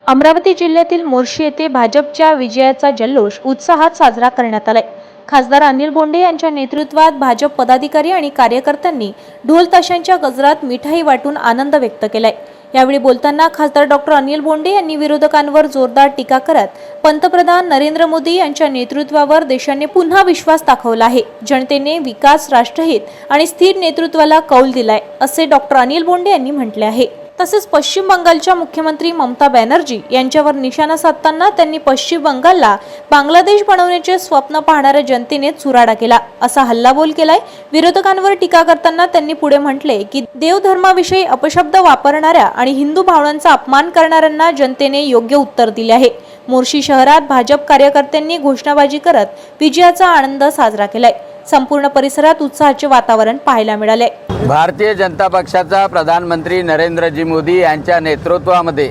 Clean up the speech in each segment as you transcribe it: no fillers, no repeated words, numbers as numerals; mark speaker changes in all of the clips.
Speaker 1: अमरावती जिल्ह्यातील मोर्शी येथे भाजपच्या विजयाचा जल्लोष उत्साहात साजरा करण्यात आलाय। खासदार अनिल बोंडे यांच्या नेतृत्वात भाजप पदाधिकारी आणि कार्यकर्त्यांनी ढोल ताशांच्या गजरात मिठाई वाटून आनंद व्यक्त केलाय। यावेळी बोलताना खासदार डॉक्टर अनिल बोंडे यांनी विरोधकांवर जोरदार टीका करत पंतप्रधान नरेंद्र मोदी यांच्या नेतृत्वावर देशाने पुन्हा विश्वास दाखवला आहे। जनतेने विकास, राष्ट्रहित आणि स्थिर नेतृत्वाला कौल दिलाय असे डॉक्टर अनिल बोंडे यांनी म्हटले आहे। तसेच पश्चिम बंगालच्या मुख्यमंत्री ममता बॅनर्जी यांच्यावर निशाणा साधताना त्यांनी पश्चिम बंगालला बांगलादेश बनवण्याचे स्वप्न पाहणाऱ्या जनतेने चुराडा केला असा हल्लाबोल केलाय। विरोधकांवर टीका करताना त्यांनी पुढे म्हटले की देवधर्माविषयी अपशब्द वापरणाऱ्या आणि हिंदू भावनांचा अपमान करणाऱ्यांना जनतेने योग्य उत्तर दिले आहे। मोर्शी शहरात भाजप कार्यकर्त्यांनी घोषणाबाजी करत विजयाचा आनंद साजरा केलाय। संपूर्ण परिसरात उत्साहाचे वातावरण पाहायला मिळाले।
Speaker 2: भारतीय जनता पक्षाचा प्रधानमंत्री नरेंद्रजी मोदी यांच्या नेतृत्वामध्ये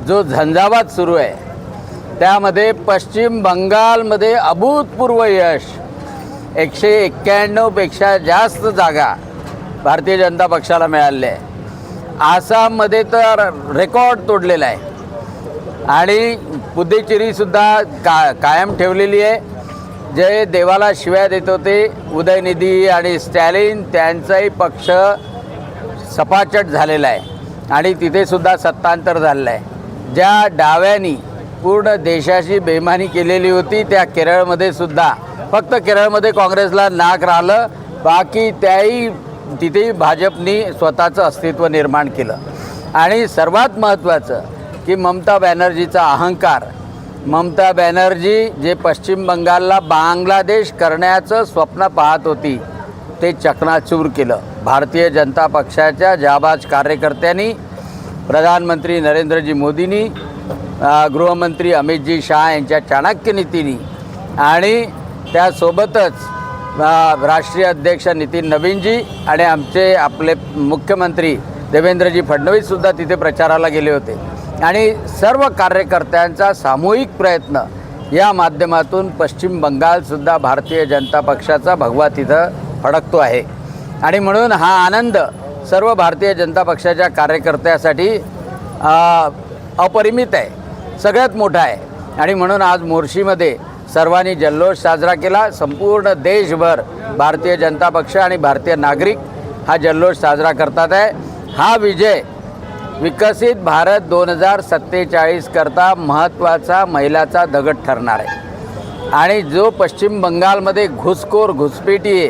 Speaker 2: जो झंझावात सुरू आहे त्यामध्ये पश्चिम बंगालमध्ये अभूतपूर्व यश 191 पेक्षा जास्त जागा भारतीय जनता पक्षाला मिळाले आहे। आसाममध्ये तर रेकॉर्ड तोडलेला आहे आणि पुद्दुचेरीसुद्धा कायम ठेवलेली आहे। जे देवाला शिव्या देत होते उदयनिधी आणि स्टॅलिन त्यांचाही पक्ष सपाचट झालेला आहे आणि तिथे सुद्धा सत्तांतर झालेलं आहे। ज्या डाव्यांनी पूर्ण देशाशी बेईमानी केलेली होती त्या केरळमध्ये सुद्धा फक्त केरळमध्ये काँग्रेसला नाक राहिलं, बाकी त्याही तिथेही भाजपनी स्वतःचं अस्तित्व निर्माण केलं। आणि सर्वात महत्त्वाचं की ममता बॅनर्जीचा अहंकार, ममता बॅनर्जी जे पश्चिम बंगालला बांगलादेश करण्याचं स्वप्न पाहत होती ते चकनाचूर केलं। भारतीय जनता पक्षाच्या जाबाज कार्यकर्त्यांनी, प्रधानमंत्री नरेंद्रजी मोदींनी, गृहमंत्री अमितजी शाह यांच्या चाणक्य नीतीनी आणि त्यासोबतच राष्ट्रीय अध्यक्ष नितीन नवीनजी आणि आपले मुख्यमंत्री देवेंद्रजी फडणवीससुद्धा तिथे प्रचाराला गेले होते आणि सर्व कार्यकर्त्यांचा सामूहिक प्रयत्न या माध्यमातून पश्चिम बंगालसुद्धा भारतीय जनता पक्षाचा भगवा तिथं फडकतो आहे। आणि म्हणून हा आनंद सर्व भारतीय जनता पक्षाच्या कार्यकर्त्यासाठी अपरिमित आहे, सगळ्यात मोठा आहे। आणि म्हणून आज मोर्शीमध्ये सर्वांनी जल्लोष साजरा केला। संपूर्ण देशभर भारतीय जनता पक्ष आणि भारतीय नागरिक हा जल्लोष साजरा करतात आहे। हा विजय विकसित भारत 2047 करता महत्त्वाचा मैलाचा दगड ठरणार आहे। आणि जो पश्चिम बंगालमध्ये घुसखोर घुसपेटी आहे,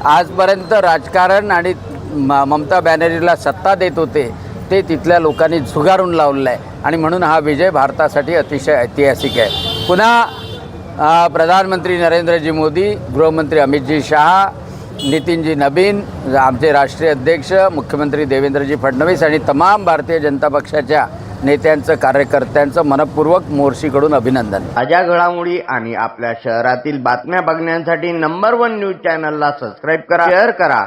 Speaker 2: आजपर्यंत राजकारण आणि ममता बॅनर्जीला सत्ता देत होते ते तिथल्या लोकांनी झुगारून लावलेलं आहे आणि म्हणून हा विजय भारतासाठी अतिशय ऐतिहासिक आहे। पुन्हा प्रधानमंत्री नरेंद्रजी मोदी, गृहमंत्री अमितजी शाह, नितीनजी नवीन, आमचे राष्ट्रीय अध्यक्ष मुख्यमंत्री देवेंद्रजी फडणवीस आणि तमाम भारतीय जनता पक्षाच्या नेत्यांचं, कार्यकर्त्यांचं मनपूर्वक मोर्शीकडून अभिनंदन।
Speaker 3: ताज्या घडामोडी आणि आपल्या शहरातील बातम्या बघण्यासाठी नंबर 1 न्यूज चॅनलला सबस्क्राईब करा, शेअर करा,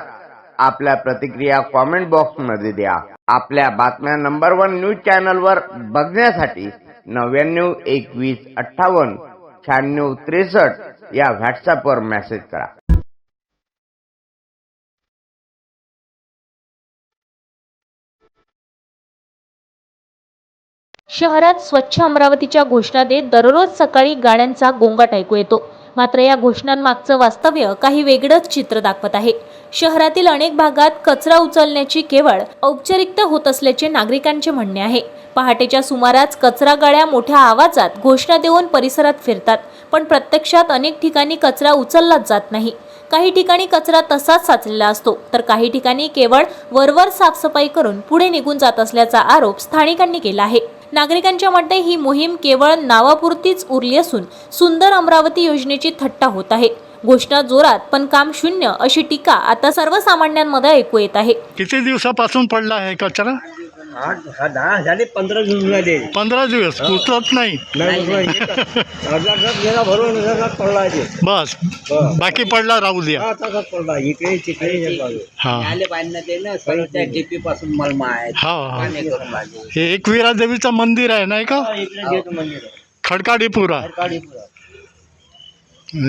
Speaker 3: आपल्या प्रतिक्रिया कॉमेंट बॉक्समध्ये द्या। आपल्या बातम्या नंबर 1 न्यूज चॅनलवर बघण्यासाठी 99 21 58 96 63 या व्हॉट्सअपवर मेसेज करा।
Speaker 1: शहरात स्वच्छ अमरावतीच्या घोषणा देत दररोज सकाळी गाड्यांचा गोंगाट ऐकू येतो। मात्र या घोषणांमागचं वास्तव्य काही वेगळंच चित्र दाखवत आहे। शहरातील अनेक भागात कचरा उचलण्याची केवळ औपचारिकता होत असल्याचे नागरिकांचे म्हणणे आहे। पहाटेच्या सुमारास कचरा गाड्या मोठ्या आवाजात घोषणा देऊन परिसरात फिरतात, पण प्रत्यक्षात अनेक ठिकाणी कचरा उचललाच जात नाही। काही ठिकाणी कचरा तसाच साचलेला असतो, तर काही ठिकाणी केवळ वरवर साफसफाई करून पुढे निघून जात असल्याचा आरोप स्थानिकांनी केला आहे। नागरिकांच्या मते ही मोहीम केवळ नावापुरतीच उरली असून सुंदर अमरावती योजनेची थट्टा होत आहे। घोषणा जोरात पण काम शून्य अशी टीका आता सर्वसामान्यांमध्ये ऐकू येत आहे।
Speaker 4: किती दिवसापासून पडला आहे कचरा?
Speaker 5: 15 दिवस झाले।
Speaker 4: 15 दिवस उचलत नाही बस, बाकी पडला राहू द्या। हे एकविरा देवीचं मंदिर आहे नाही का? खडकाडीपुरा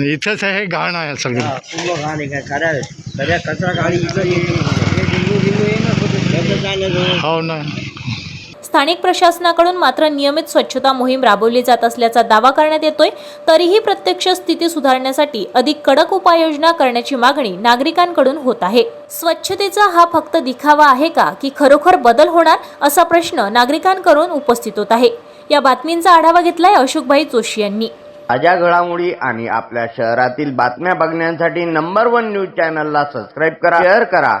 Speaker 4: इथेच हे घाण आहे सगळं।
Speaker 1: हो ना। स्थानिक प्रशासनाकडून मात्र नियमित स्वच्छता मोहीम राबवली जात असल्याचा दावा करण्यात येतोय. तरीही प्रत्यक्ष स्थिती सुधारण्यासाठी अधिक कडक उपाययोजना करण्याची मागणी नागरिकांकडून होत आहे. स्वच्छतेचा हा फक्त दिखावा आहे का की खरोखर बदल होणार, असा प्रश्न नागरिकांकडून उपस्थित होत आहे. या बातमींचा आढावा घेतलाय अशोकभाई जोशी यांनी.
Speaker 3: ताज्या घडामोडी आणि आपल्या शहरातील बातम्या बघण्यासाठी नंबर 1 न्यूज चॅनलला सबस्क्राईब करा, शेअर करा.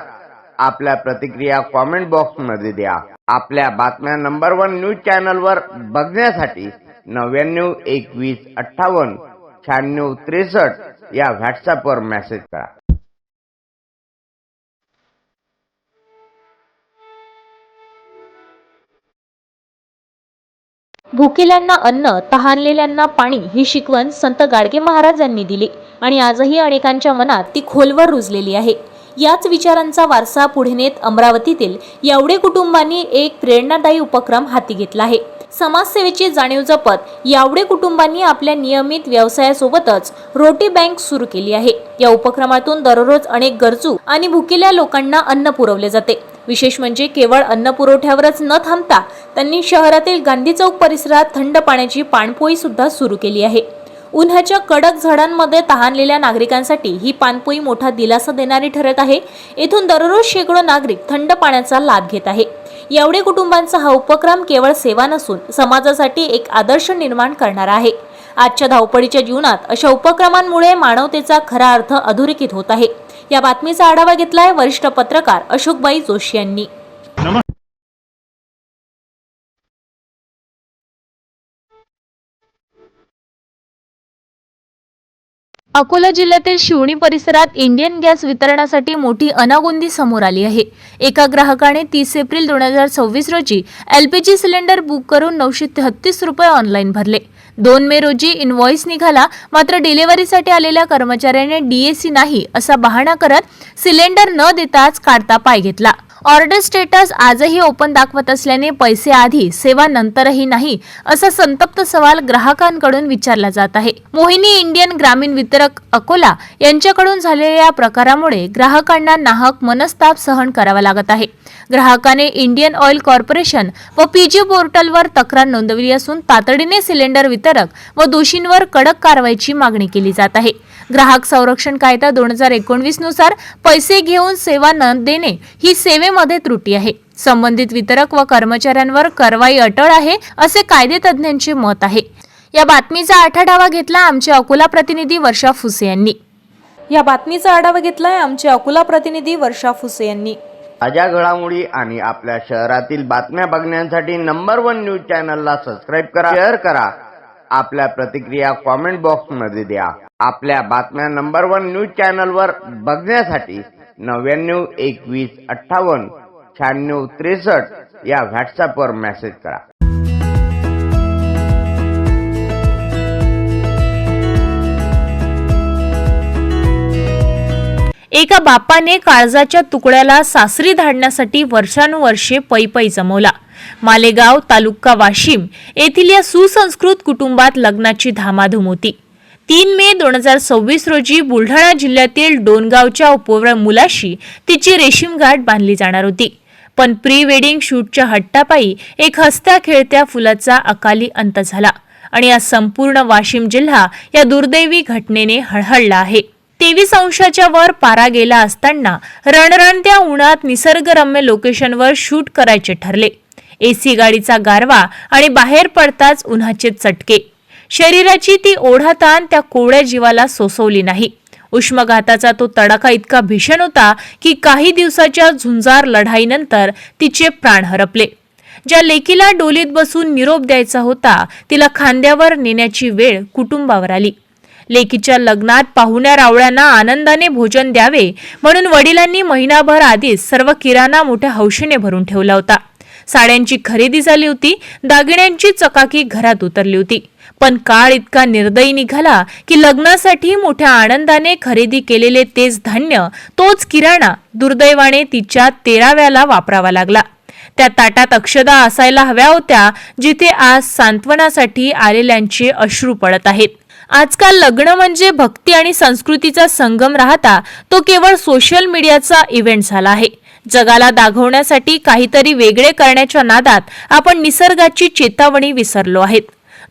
Speaker 3: आपल्या प्रतिक्रिया कॉमेंट बॉक्स मध्ये द्या. आपल्या बातम्या नंबर 1 न्यूज चॅनलवर बघण्यासाठी 99 21 58 96 63 या व्हॉट्सअपवर मेसेज करा.
Speaker 1: भुकेल्यांना अन्न, तहानलेल्यांना पाणी ही शिकवण संत गाडगे महाराजांनी दिली आणि आजही अनेकांच्या मनात ती खोलवर रुजलेली आहे. याच विचारांचा वारसा पुढे नेत अमरावतीतील यावडे कुटुंबांनी एक प्रेरणादायी उपक्रम हाती घेतला आहे. समाजसेवेची जाणीव जपत यावडे कुटुंबांनी आपल्या नियमित व्यवसायासोबतच रोटी बँक सुरू केली आहे. या उपक्रमातून दररोज अनेक गरजू आणि भुकेल्या लोकांना अन्न पुरवले जाते. विशेष म्हणजे केवळ अन्न पुरवठ्यावरच न थांबता त्यांनी शहरातील गांधी चौक परिसरात थंड पाण्याची पाणपोई सुद्धा सुरू केली आहे. उन्हाच्या कडक झाडांमध्ये तहानलेल्या नागरिकांसाठी ही पाणपोई मोठा दिलासा देणारी ठरत आहे. येथून दररोज शेकडो नागरिक थंड पाण्याचा लाभ घेत आहे. यावडे कुटुंबांचा हा उपक्रम केवळ सेवा नसून समाजासाठी एक आदर्श निर्माण करणारा आहे. आजच्या धावपळीच्या जीवनात अशा उपक्रमांमुळे मानवतेचा खरा अर्थ अधोरेखित होत आहे. या बातमीचा आढावा घेतलाय वरिष्ठ पत्रकार अशोकभाई जोशी यांनी. अकोला जिल्ह्यातील शिवणी परिसरात इंडियन गॅस वितरणासाठी मोठी अनागोंदी समोर आली आहे. एका ग्राहकाने 30 एप्रिल 2026 रोजी LPG सिलेंडर बुक करून 933 रुपये ऑनलाईन भरले. 2 मे रोजी इनव्हॉइस निघाला, मात्र डिलिव्हरीसाठी आलेल्या कर्मचाऱ्याने DAC नाही असा बहाणा करत सिलेंडर न देताच काढता पाय घेतला. ऑर्डर स्टेटस आजही ओपन दाखवत असल्याने पैसे आधी सेवा नंतरही नाही असा संतप्त सवाल ग्राहकांकडून विचारला जात आहे. मोहिनी इंडियन ग्रामीण वितरक अकोला यांच्याकडून झालेल्या या प्रकारामुळे ग्राहकांना नाहक मनस्ताप सहन करावा लागत आहे. ग्राहकाने इंडियन ऑइल कॉर्पोरेशन व PG पोर्टलवर तक्रार नोंदवली असून तातडीने सिलेंडर वितरक व दोषींवर कडक कारवाईची मागणी केली जात आहे. ग्राहक संरक्षण कायदा 2019 नुसार पैसे घेऊन सेवा न देणे ही सेवेमध्ये त्रुटी आहे. संबंधित वितरक व कर्मचाऱ्यांवर कारवाई अटळ आहे असे कायदेतज्ञांचे मत आहे. या बातमीचा आढावा घेतला आमचे अकोला प्रतिनिधी वर्षा फुसे यांनी.
Speaker 3: ताज्या घडामोडी आणि आपल्या शहरातील बातम्या बघण्यासाठी नंबर 1 न्यूज चॅनलला सबस्क्राईब करा, शेअर करा. आपल्या प्रतिक्रिया कॉमेंट बॉक्स मध्ये द्या. आपल्या बातम्या नंबर 1 न्यूज चॅनलवर बघण्यासाठी 99 21 58 96 63 या व्हॉट्सअपवर मेसेज करा.
Speaker 1: एका बापाने काळजाच्या तुकड्याला सासरी धाडण्यासाठी वर्षानुवर्षे पै जमवला. मालेगाव तालुका वाशिम येथील या सुसंस्कृत कुटुंबात लग्नाची धामाधूम होती. 3 मे 2026 रोजी बुलढाणा जिल्ह्यातील डोनगावच्या मुलाशी तिची रेशीमगाठ बांधली जाणार होती. पण प्री वेडिंग शूटच्या हट्टापायी एक हसत्या खेळत्या फुलाचा अकाली अंत झाला आणि या संपूर्ण वाशिम जिल्हा या दुर्दैवी घटनेने हळहळला आहे. 23 अंशाच्या वर पारा गेला असताना रणरणत्या उन्हात निसर्गरम्य लोकेशनवर शूट करायचे ठरले. AC गाडीचा गारवा आणि बाहेर पडताच उन्हाचे चटके. शरीराची ती ओढाताण त्या कोवळ्या जीवाला सोसवली नाही. उष्माघाताचा तो तडाखा इतका भीषण होता की काही दिवसाच्या झुंजार लढाईनंतर तिचे प्राण हरपले. ज्या लेकीला डोलीत बसून निरोप द्यायचा होता तिला खांद्यावर नेण्याची वेळ कुटुंबावर आली. लेकीच्या लग्नात पाहुण्या रावळ्यांना आनंदाने भोजन द्यावे म्हणून वडिलांनी महिनाभर आधीच सर्व किराणा मोठ्या हौशेने भरून ठेवला होता. साड्यांची खरेदी झाली होती, दागिन्यांची चकाकी घरात उतरली होती. पण काळ इतका निर्दयी निघाला की लग्नासाठी मोठ्या आनंदाने खरेदी केलेले तेच धान्य, तोच किराणा दुर्दैवाने तिच्या 13व्याला वापरावा लागला. त्या ताटात अक्षदा असायला हव्या होत्या जिथे आज सांत्वनासाठी आलेल्यांचे अश्रू पडत आहेत. आजकाल लग्न म्हणजे भक्ती आणि संस्कृतीचा संगम राहता तो केवळ सोशल मीडियाचा इव्हेंट झाला आहे. जगाला दाखवण्यासाठी काहीतरी वेगळे करण्याच्या नादात आपण निसर्गाची चेतावणी विसरलो आहेत.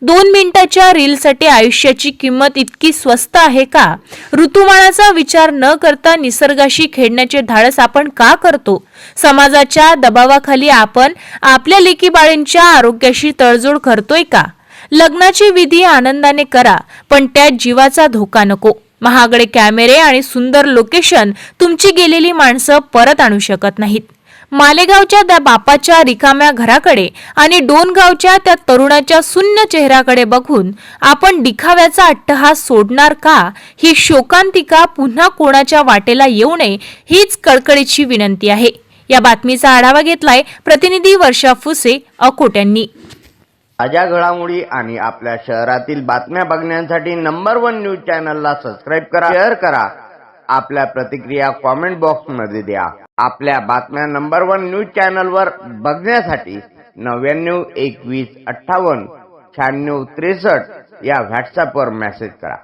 Speaker 1: 2 मिनिटाच्या रीलसाठी आयुष्याची किंमत इतकी स्वस्त आहे का? ऋतुमानाचा विचार न करता निसर्गाशी खेळण्याचे धाडस आपण का करतो? समाजाच्या दबावाखाली आपण आपल्या लेकीबाळींच्या आरोग्याशी तडजोड करतोय का? लग्नाची विधी आनंदाने करा, पण त्यात जीवाचा धोका नको. महागडे कॅमेरे आणि सुंदर लोकेशन तुमची गेलेली माणसं परत आणू शकत नाहीत. मालेगावच्या त्या बापाच्या रिकाम्या घराकडे आणि डोनगावच्या त्या तरुणाच्या शून्य चेहऱ्याकडे बघून आपण दिखाव्याचा अट्टहास सोडणार का? ही शोकांतिका पुन्हा कोणाच्या वाटेला येऊ नये हीच कळकळीची विनंती आहे. या बातमीचा आढावा घेतलाय प्रतिनिधी वर्षा फुसे अकोट यांनी.
Speaker 3: ताज्या घडामोडी आणि आपल्या शहरातील बातम्या बघण्यासाठी नंबर 1 न्यूज चॅनलला सबस्क्राईब करा, शेअर करा. आपल्या प्रतिक्रिया कॉमेंट बॉक्स मध्ये द्या. आपल्या बातम्या नंबर 1 न्यूज चॅनलवर बघण्यासाठी 99 21 58 96 63 या व्हॉट्सअपवर मेसेज करा.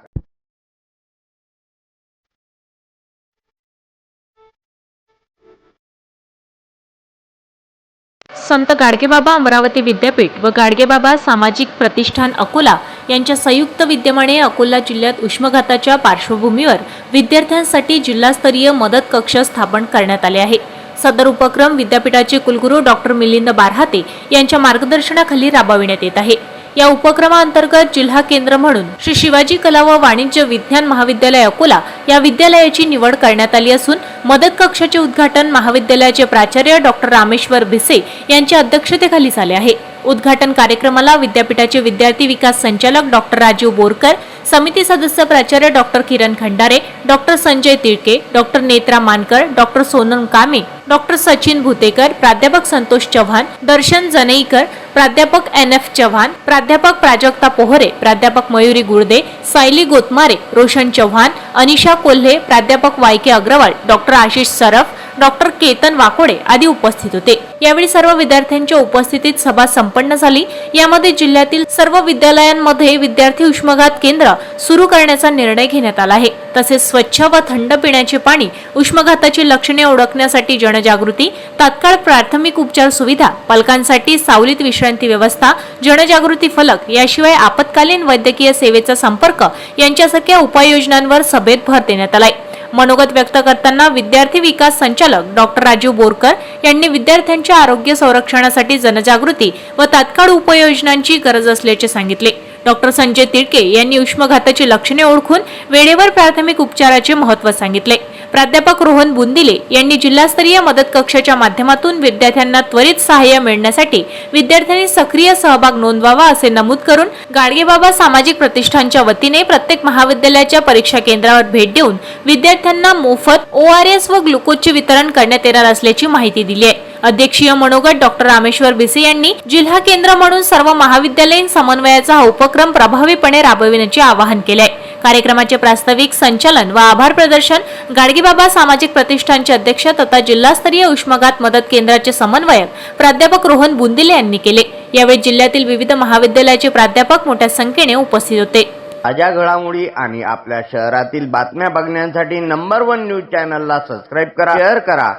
Speaker 1: संत गाडगेबाबा अमरावती विद्यापीठ व गाडगेबाबा सामाजिक प्रतिष्ठान अकोला यांच्या संयुक्त विद्यमाने अकोला जिल्ह्यात उष्माघाताच्या पार्श्वभूमीवर विद्यार्थ्यांसाठी जिल्हास्तरीय मदत कक्ष स्थापन करण्यात आले आहे. सदर उपक्रम विद्यापीठाचे कुलगुरू डॉक्टर मिलिंद बारहाते यांच्या मार्गदर्शनाखाली राबविण्यात येत आहे. या उपक्रमाअंतर्गत जिल्हा केंद्र म्हणून श्री शिवाजी कला व वाणिज्य विज्ञान महाविद्यालय अकोला या विद्यालयाची निवड करण्यात आली असून मदत कक्षाचे उद्घाटन महाविद्यालयाचे प्राचार्य डॉक्टर रामेश्वर भिसे यांच्या अध्यक्षतेखाली झाले आहे. उद्घाटन कार्यक्रमाला विद्यापीठाचे विद्यार्थी विकास संचालक डॉक्टर राजीव बोरकर, समिती सदस्य प्राचार्य डॉक्टर किरण खंडारे, डॉक्टर संजय तिळके, डॉक्टर नेत्रा मानकर, डॉक्टर सोनम कामे, डॉक्टर सचिन भुतेकर, प्राध्यापक संतोष चव्हाण, दर्शन जनेईकर, प्राध्यापक NF चव्हाण, प्राध्यापक प्राजक्ता पोहरे, प्राध्यापक मयुरी गुळदे, सायली गोतमारे, रोशन चव्हाण, अनिशा कोल्हे, प्राध्यापक YK Agrawal, doctor Ashish Saraf, doctor Ketan Wakode आदी उपस्थित होते. यावेळी सर्व विद्यार्थ्यांच्या उपस्थितीत सभा संपन्न झाली. यामध्ये जिल्ह्यातील सर्व विद्यालयांमध्ये विद्यार्थी उष्माघात केंद्र सुरू करण्याचा निर्णय घेण्यात आला आहे. तसेच स्वच्छ व थंड पिण्याचे पाणी, उष्माघाताची लक्षणे ओळखण्यासाठी जनजागृती, तात्काळ प्राथमिक उपचार सुविधा, पालकांसाठी सावलीत विश्रांती व्यवस्था, जनजागृती फलक याशिवाय आपत्कालीन वैद्यकीय सेवेचा संपर्क यांच्यासारख्या उपाययोजनांवर सभेत भर देण्यात आलाय. मनोगत व्यक्त करताना विद्यार्थी विकास संचालक डॉक्टर राजीव बोरकर यांनी विद्यार्थ्यांच्या आरोग्य संरक्षणासाठी जनजागृती व तात्काळ उपाययोजनांची गरज असल्याचे सांगितले. डॉक्टर संजय तिळके यांनी उष्माघाताची लक्षणे ओळखून वेळेवर प्राथमिक उपचाराचे महत्त्व सांगितले. प्राध्यापक रोहन बुंदिले यांनी जिल्हास्तरीय मदत कक्षाच्या माध्यमातून विद्यार्थ्यांना त्वरित सहाय्य मिळण्यासाठी विद्यार्थ्यांनी सक्रिय सहभाग नोंदवावा असे नमूद करून गाडगेबाबा सामाजिक प्रतिष्ठानच्या वतीने प्रत्येक महाविद्यालयाच्या परीक्षा केंद्रावर भेट देऊन विद्यार्थ्यांना मोफत ORS व ग्लुकोजचे वितरण करण्यात येणार असल्याची माहिती दिली आहे. अध्यक्षीय मनोगत डॉक्टर रामेश्वर भिसे यांनी जिल्हा केंद्र म्हणून सर्व महाविद्यालयीन समन्वयाचा हा उपक्रम प्रभावीपणे राबविण्याचे आवाहन केले आहे. कार्यक्रमाचे प्रास्ताविक संचालन व आभार प्रदर्शन गाडगेबाबा सामाजिक प्रतिष्ठानचे अध्यक्ष तथा जिल्हास्तरीय उष्माघात मदत केंद्राचे समन्वयक प्राध्यापक रोहन बुंदिले यांनी केले. यावेळी जिल्ह्यातील विविध महाविद्यालयाचे प्राध्यापक मोठ्या संख्येने उपस्थित होते.
Speaker 3: ताज्या घडामोडी आणि आपल्या शहरातील बातम्या बघण्यासाठी नंबर 1 न्यूज चॅनलला सबस्क्राईब करा, शेअर करा.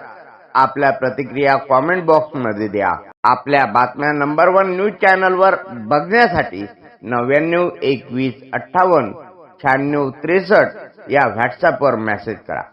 Speaker 3: आपल्या प्रतिक्रिया कॉमेंट बॉक्स मध्ये द्या. आपल्या बातम्या नंबर 1 न्यूज चॅनलवर बघण्यासाठी 99 21 58 96 63 या व्हॉट्सअपवर मेसेज करा.